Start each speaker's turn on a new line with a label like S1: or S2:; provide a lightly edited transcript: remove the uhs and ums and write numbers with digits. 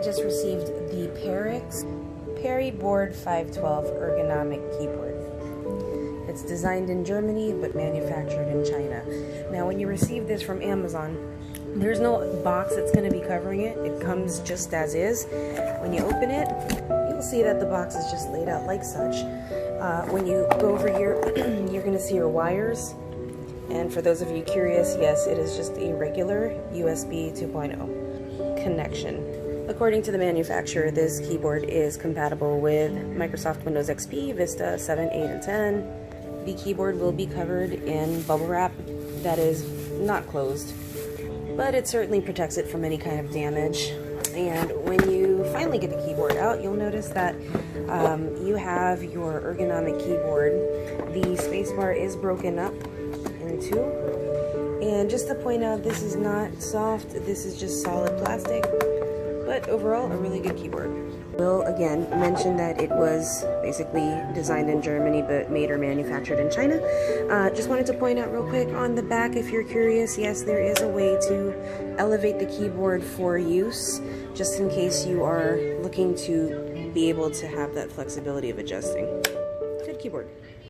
S1: just received the Perixx Periboard-512 Ergonomic keyboard. It's designed in Germany but manufactured in China. Now when you receive this from Amazon, there's no box that's going to be covering it. It comes just as is. When you open it, you'll see that the box is just laid out like such. When you go over here, you're going to see your wires. And for those of you curious, yes, it is just a regular USB 2.0 connection. According to the manufacturer, this keyboard is compatible with Microsoft Windows XP, Vista 7, 8, and 10. The keyboard will be covered in bubble wrap that is not closed, but it certainly protects it from any kind of damage. And when you finally get the keyboard out, you'll notice that you have your ergonomic keyboard. The spacebar is broken up in two. And just to point out, this is not soft, this is just solid plastic. But overall, a really good keyboard. Will again mention that it was basically designed in Germany but made or manufactured in China. Just wanted to point out real quick on the back, if you're curious, yes, there is a way to elevate the keyboard for use, just in case you are looking to be able to have that flexibility of adjusting. Good keyboard.